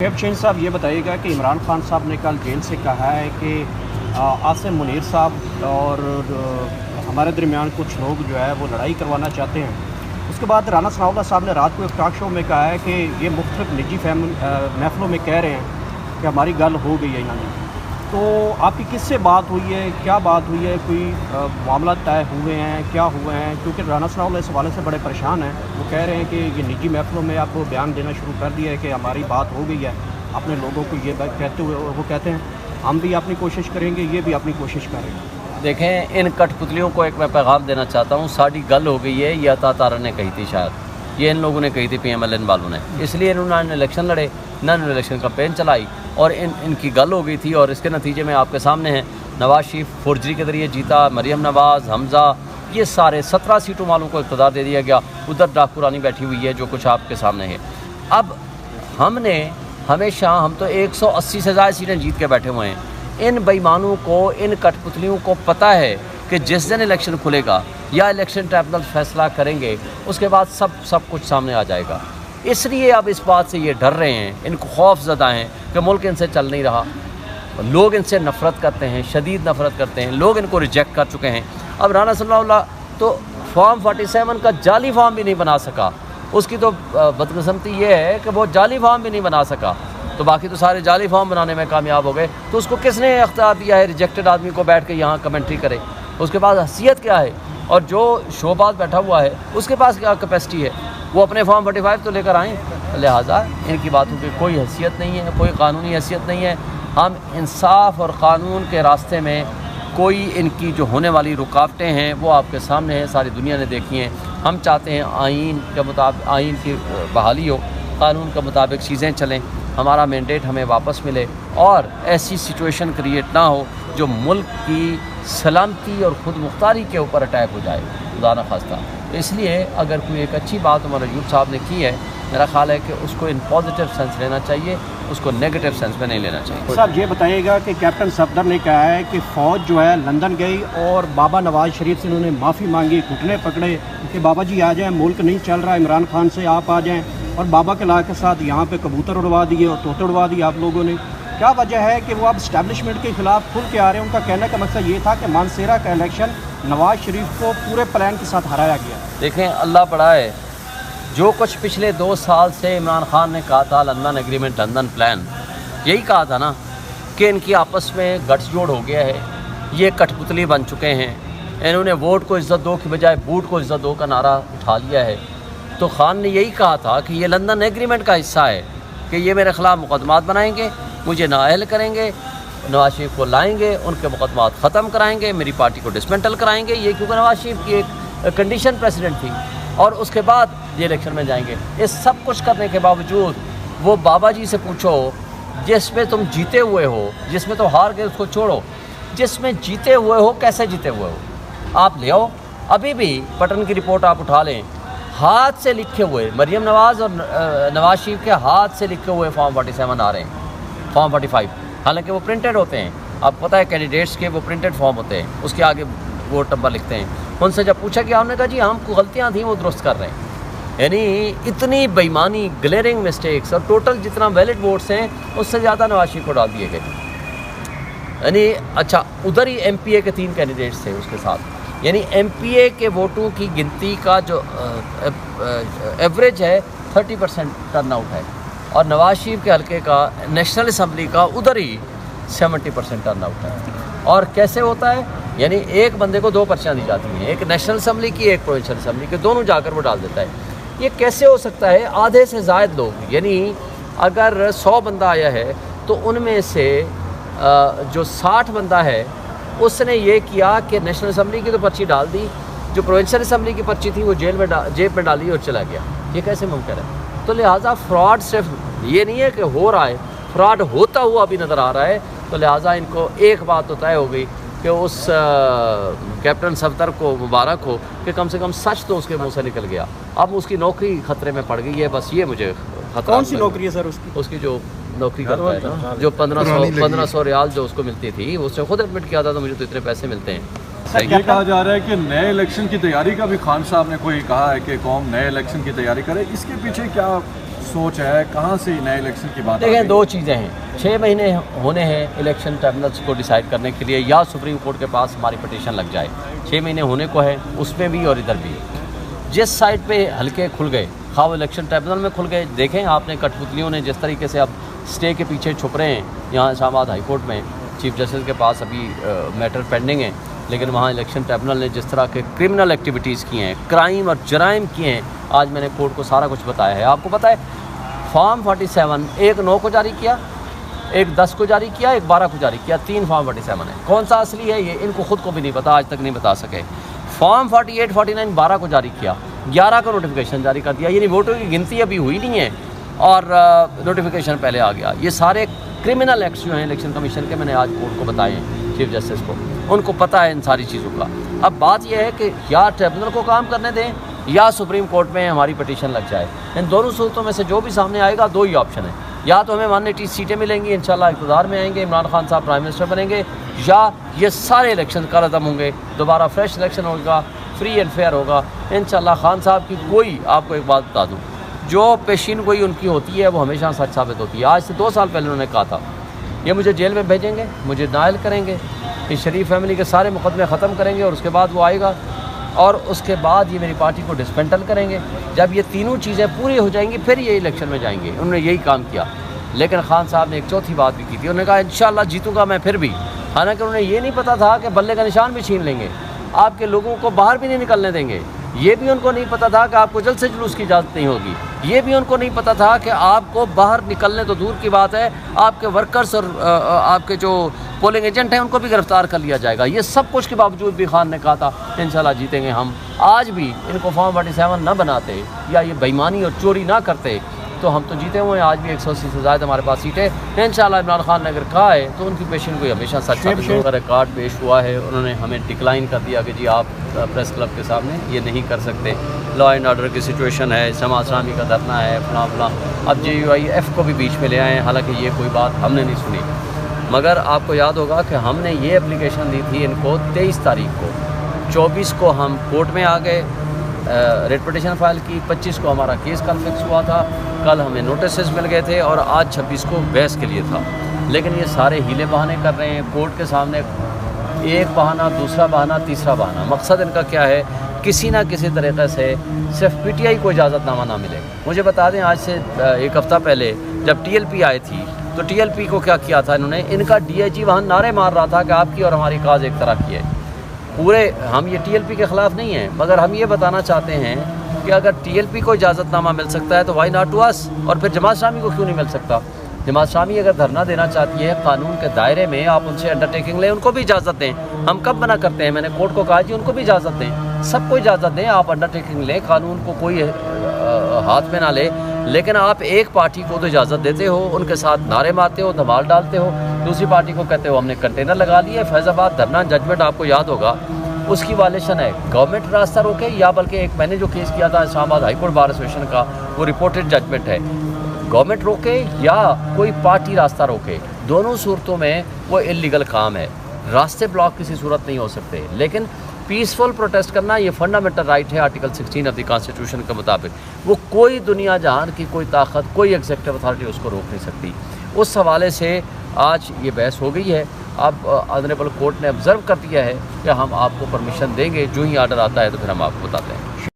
Change साहब ये बताइएगा कि इमरान खान साहब ने कल जेल से कहा है कि आसिम मुनीर साहब और हमारे दरमियान कुछ लोग जो है वो लड़ाई करवाना चाहते हैं। उसके बाद राना सनाउल्लाह साहब ने रात को एक टॉक शो में कहा है कि ये मुख्तलिफ निजी महफलों में कह रहे हैं कि हमारी गल हो गई है यानी। तो आपकी किससे बात हुई है, क्या बात हुई है, कोई मामला तय हुए हैं, क्या हुए हैं? क्योंकि राना सनाउल्लाह इस हवाले से बड़े परेशान हैं। वो कह रहे हैं कि ये निजी महफलों में आपको बयान देना शुरू कर दिया है कि हमारी बात हो गई है। अपने लोगों को ये कहते हुए वो कहते हैं हम भी अपनी कोशिश करेंगे, ये भी अपनी कोशिश करेंगे। देखें, इन कठपुतलियों को एक मैं पैगाम देना चाहता हूँ। साड़ी गल हो गई है, यह अता तारा ने कही थी, शायद ये इन लोगों ने कही थी, PMLN वालों ने। इसलिए इन्होंने इलेक्शन लड़े, इन्होंने इलेक्शन कैंपेन चलाई और इनकी गल हो गई थी। और इसके नतीजे में आपके सामने हैं, नवाज शरीफ फोर्जरी के ज़रिए जीता, मरियम नवाज़, हमज़ा, ये सारे 17 सीटों वालों को इक़्तिदार दे दिया गया। उधर डाकू रानी बैठी हुई है, जो कुछ आपके सामने है। अब हमने हमेशा, हम तो 180 से ज़्यादा सीटें जीत के बैठे हुए हैं। इन बेईमानों को, इन कठपुतलियों को पता है कि जिस दिन इलेक्शन खुलेगा या इलेक्शन ट्रिब्यूनल फैसला करेंगे, उसके बाद सब कुछ सामने आ जाएगा। इसलिए अब इस बात से ये डर रहे हैं, इनको खौफ ज़दा हैं कि मुल्क इनसे चल नहीं रहा। लोग इनसे नफ़रत करते हैं, शदीद नफ़रत करते हैं, लोग इनको रिजेक्ट कर चुके हैं। अब राना सनाउल्लाह तो फॉर्म 47 का जाली फॉर्म भी नहीं बना सका। उसकी तो बदकिस्मती ये है कि वो जाली फॉर्म भी नहीं बना सका, तो बाकी तो सारे जाली फॉर्म बनाने में कामयाब हो गए। तो उसको किसने अख्तियार दिया है रिजेक्टेड आदमी को बैठ के यहाँ कमेंट्री करे? उसके पास हैसियत क्या है? और जो शोबाज बैठा हुआ है उसके पास क्या कैपेसिटी है? वो अपने फॉर्म 45 तो लेकर आएँ। लिहाजा इनकी बातों की कोई हैसियत नहीं है, कोई कानूनी हैसियत नहीं है। हम इंसाफ और क़ानून के रास्ते में कोई इनकी जो होने वाली रुकावटें हैं वो आपके सामने हैं, सारी दुनिया ने देखी हैं। हम चाहते हैं आइन के मुताबिक आइन की बहाली हो, कानून के मुताबिक चीज़ें चलें, हमारा मैंडेट हमें वापस मिले और ऐसी सिचुएशन क्रिएट ना हो जो मुल्क की सलामती और ख़ुद मुख्तारी के ऊपर अटैक हो जाए, खुदा न खास्ता। तो इसलिए अगर कोई एक अच्छी बात हमारे यूब साहब ने की है, मेरा ख्याल है कि उसको इन पॉजिटिव सेंस लेना चाहिए, उसको नेगेटिव सेंस में नहीं लेना चाहिए। साहब ये बताइएगा कि कैप्टन सफदर ने कहा है कि फ़ौज जो है लंदन गई और बाबा नवाज शरीफ से उन्होंने माफ़ी मांगी, घुटने पकड़े कि बाबा जी आ जाएं, मुल्क नहीं चल रहा, इमरान खान से आप आ जाएं। और बाबा के ला के साथ यहाँ पे कबूतर उड़वा दिए और तोते उड़वा दिए आप लोगों ने। क्या वजह है कि वो अब इस्टेब्लिशमेंट के ख़िलाफ़ खुल के आ रहे हैं? उनका कहने का मकसद ये था कि मानसेरा का इलेक्शन नवाज शरीफ को पूरे प्लान के साथ हराया गया। देखें, अल्लाह बड़ा है। जो कुछ पिछले 2 साल से इमरान खान ने कहा था, लंदन एग्रीमेंट, लंदन प्लान, यही कहा था ना कि इनकी आपस में गठजोड़ हो गया है, ये कठपुतली बन चुके हैं। इन्होंने वोट को इज़्ज़त दो की बजाय बूट को इज़्ज़त दो का नारा उठा लिया है। तो खान ने यही कहा था कि ये लंदन एग्रीमेंट का हिस्सा है कि ये मेरे ख़िलाफ़ मुकदमात बनाएंगे, मुझे नाअहल करेंगे, नवाज शरीफ को लाएंगे, उनके मुकदमात ख़त्म कराएंगे, मेरी पार्टी को डिसमेंटल कराएंगे। ये क्योंकि नवाज शरीफ की एक कंडीशन प्रेसिडेंट थी और उसके बाद ये इलेक्शन में जाएंगे। इस सब कुछ करने के बावजूद वो बाबा जी से पूछो, जिसमें तुम जीते हुए हो, जिसमें तो हार गए उसको छोड़ो, जिसमें जीते हुए हो, कैसे जीते हुए हो आप ले आओ। अभी भी पटन की रिपोर्ट आप उठा लें, हाथ से लिखे हुए मरियम नवाज़ और नवाज शरीफ के हाथ से लिखे हुए फॉर्म 47 आ रहे हैं, फॉर्म 45। हालांकि वो प्रिंटेड होते हैं, आपको पता है कैंडिडेट्स के वो प्रिंटेड फॉर्म होते हैं, उसके आगे वोट नंबर लिखते हैं। उनसे जब पूछा कि हमने कहा जी हमको गलतियाँ थी वो दुरुस्त कर रहे हैं। यानी इतनी बेईमानी, ग्लेरिंग मिस्टेक्स, और टोटल जितना वैलिड वोट्स हैं उससे ज़्यादा नवाज शरीफ को डाल दिए गए। यानी अच्छा, उधर ही MPA के 3 कैंडिडेट्स थे उसके साथ। यानी MPA के वोटों की गिनती का जो एवरेज है 30% टर्नआउट है, और नवाज शरीफ के हल्के का, नेशनल असम्बली का, उधर ही 70% टर्नआउट है। और कैसे होता है? यानी एक बंदे को 2 पर्चियाँ दी जाती हैं, एक नेशनल असम्बली की, एक प्रोविंशियल असम्बली की, दोनों जाकर वो डाल देता है। ये कैसे हो सकता है? आधे से ज़ायद लोग, यानी अगर 100 बंदा आया है तो उनमें से जो 60 बंदा है उसने ये किया कि नेशनल असम्बली की तो पर्ची डाल दी, जो प्रोविंशियल असम्बली की पर्ची थी वो जेब में डाली और चला गया। ये कैसे मुमकिन है? तो लिहाजा फ्रॉड सिर्फ ये नहीं है कि हो रहा है, फ्रॉड होता हुआ भी नज़र आ रहा है। तो लिहाजा इनको एक बात तो तय हो गई कि उस कैप्टन सफदर को मुबारक हो कि कम से कम सच तो उसके मुंह से निकल गया। अब उसकी नौकरी खतरे में पड़ गई है, बस ये मुझे खतरा। कौन सी नौकरी है सर उसकी? उसकी जो नौकरी करता है ना, जो 1500 रियाल जो उसको मिलती थी, उसने खुद एडमिट किया था, तो मुझे तो इतने पैसे मिलते हैं। ये कहा जा रहा है कि नए इलेक्शन की तैयारी का भी खान साहब ने कोई कहा है कि कौम नए इलेक्शन की तैयारी करे। इसके पीछे क्या सोच है, कहाँ से नए इलेक्शन की बात? देखें, दो चीज़ें हैं। 6 महीने होने हैं इलेक्शन ट्रिब्यूनल्स को डिसाइड करने के लिए, या सुप्रीम कोर्ट के पास हमारी पटिशन लग जाए। 6 महीने होने को है, उसमें भी और इधर भी। जिस साइड पे हल्के खुल गए, खा वो इलेक्शन ट्रिब्यूनल में खुल गए। देखें आपने कठपुतलियों ने जिस तरीके से अब स्टे के पीछे छुप रहे हैं, यहाँ इस्लामाबाद हाई कोर्ट में चीफ जस्टिस के पास अभी मैटर पेंडिंग है, लेकिन वहाँ इलेक्शन ट्रिब्यूनल ने जिस तरह के क्रिमिनल एक्टिविटीज़ किए हैं, क्राइम और जराइम किए हैं, आज मैंने कोर्ट को सारा कुछ बताया है। आपको पता है फॉर्म 47 एक 9 को जारी किया, एक 10 को जारी किया, एक 12 को जारी किया, 3 फॉर्म 47 है। कौन सा असली है ये इनको खुद को भी नहीं पता, आज तक नहीं बता सके। फॉर्म 48 49 12 को जारी किया, 11 को नोटिफिकेशन जारी कर दिया। यानी वोटों की गिनती अभी हुई नहीं है और नोटिफिकेशन पहले आ गया। ये सारे क्रिमिनल एक्ट्स जो हैं इलेक्शन कमीशन के, मैंने आज कोर्ट को बताए हैं, चीफ जस्टिस को, उनको पता है इन सारी चीज़ों का। अब बात यह है कि या ट्रिब्यूनल को काम करने दें या सुप्रीम कोर्ट में हमारी पटिशन लग जाए। इन दोनों सूरतों में से जो भी सामने आएगा, दो ही ऑप्शन है, या तो हमें 180 सीटें मिलेंगी, इंशाल्लाह इक़्तिदार में आएंगे, इमरान खान साहब प्राइम मिनिस्टर बनेंगे, या ये सारे इलेक्शन का रदम होंगे, दोबारा फ्रेश इलेक्शन होगा, फ्री एंड फेयर होगा इंशाल्लाह। खान साहब की कोई, आपको एक बात बता दूँ, जो पेशीन गोई उनकी होती है वो हमेशा सच साबित होती है। आज से 2 साल पहले उन्होंने कहा था ये मुझे जेल में भेजेंगे, मुझे नायल करेंगे, इस शरीफ फैमिली के सारे मुकदमे ख़त्म करेंगे और उसके बाद वो आएगा और उसके बाद ये मेरी पार्टी को डिसमेंटल करेंगे। जब ये तीनों चीज़ें पूरी हो जाएंगी फिर ये इलेक्शन में जाएंगे। उन्होंने यही काम किया। लेकिन खान साहब ने एक चौथी बात भी की थी, उन्होंने कहा इंशाल्लाह जीतूंगा मैं फिर भी। हालांकि उन्हें ये नहीं पता था कि बल्ले का निशान भी छीन लेंगे, आपके लोगों को बाहर भी नहीं निकलने देंगे। ये भी उनको नहीं पता था कि आपको जल्द से जुलूस की इजाज़त नहीं होगी। ये भी उनको नहीं पता था कि आपको बाहर निकलने तो दूर की बात है, आपके वर्कर्स और आपके जो पोलिंग एजेंट हैं उनको भी गिरफ्तार कर लिया जाएगा। ये सब कुछ के बावजूद भी खान ने कहा था इंशाल्लाह जीतेंगे हम। आज भी इनको फॉर्म 47 न बनाते या ये बेईमानी और चोरी ना करते तो हम तो जीते हुए हैं। आज भी 180 से ज़्यादा हमारे पास सीटें इंशाल्लाह। इमरान खान ने अगर कहा है तो उनकी पेशन को हमेशा सच साबित होगा। रिकॉर्ड पेश हुआ है, उन्होंने हमें डिक्लाइन कर दिया कि जी आप प्रेस क्लब के सामने ये नहीं कर सकते, लॉ एंड ऑर्डर की सिचुएशन है, समाज इस्लामी का धरना है, फलां फलां। अब JUIF को भी बीच में ले आए हैं, हालांकि ये कोई बात हमने नहीं सुनी। मगर आपको याद होगा कि हमने ये एप्लीकेशन दी थी इनको 23 तारीख को, 24 को हम कोर्ट में आ गए, रेट पिटीशन फाइल की, 25 को हमारा केस कन्फिक्स हुआ था, कल हमें नोटिस मिल गए थे और आज 26 को बहस के लिए था। लेकिन ये सारे हीले बहाने कर रहे हैं कोर्ट के सामने, एक बहाना, दूसरा बहाना, तीसरा बहाना। मकसद इनका क्या है, किसी ना किसी तरीक़े से सिर्फ PTI को इजाज़तनामा ना मिले। मुझे बता दें, आज से 1 हफ़्ता पहले जब TLP आई थी तो TLP को क्या किया था इन्होंने, इनका DIG वहाँ नारे मार रहा था कि आपकी और हमारी काज एक तरह की है। पूरे हम ये TLP के ख़िलाफ़ नहीं हैं, मगर हम ये बताना चाहते हैं कि अगर TLP को इजाज़तनामा मिल सकता है तो वाई नॉट टू अस, और फिर जमात इस्लामी को क्यों नहीं मिल सकता। जमात इस्लामी अगर धरना देना चाहती है कानून के दायरे में, आप उनसे अंडरटेकिंग लें, उनको भी इजाज़त दें। हम कब मना करते हैं, मैंने कोर्ट को कहा जी उनको भी इजाज़त दें, सबको इजाज़त दें, आप अंडरटेकिंग लें, कानून को कोई हाथ में ना ले। लेकिन आप एक पार्टी को तो इजाज़त देते हो, उनके साथ नारे मारते हो, धमाल डालते हो, दूसरी पार्टी को कहते हो हमने कंटेनर लगा लिए। फैज़ाबाद धरना जजमेंट आपको याद होगा, उसकी वायलेशन है, गवर्नमेंट रास्ता रोके या बल्कि एक मैंने जो केस किया था Islamabad high court bar association का, वो रिपोर्टेड जजमेंट है। गवर्नमेंट रोके या कोई पार्टी रास्ता रोके, दोनों सूरतों में वो इल्लीगल काम है। रास्ते ब्लॉक किसी सूरत नहीं हो सकते, लेकिन पीसफुल प्रोटेस्ट करना ये फंडामेंटल राइट है आर्टिकल 16 ऑफ द कॉन्स्टिट्यूशन के मुताबिक। वो कोई दुनिया जहान की कोई ताकत, कोई एग्जीक्यूटिव अथॉरिटी उसको रोक नहीं सकती। उस हवाले से आज ये बहस हो गई है। अब ऑनरेबल कोर्ट ने ऑब्ज़र्व कर दिया है कि हम आपको परमिशन देंगे, जो ही आर्डर आता है तो फिर हम आपको बताते हैं।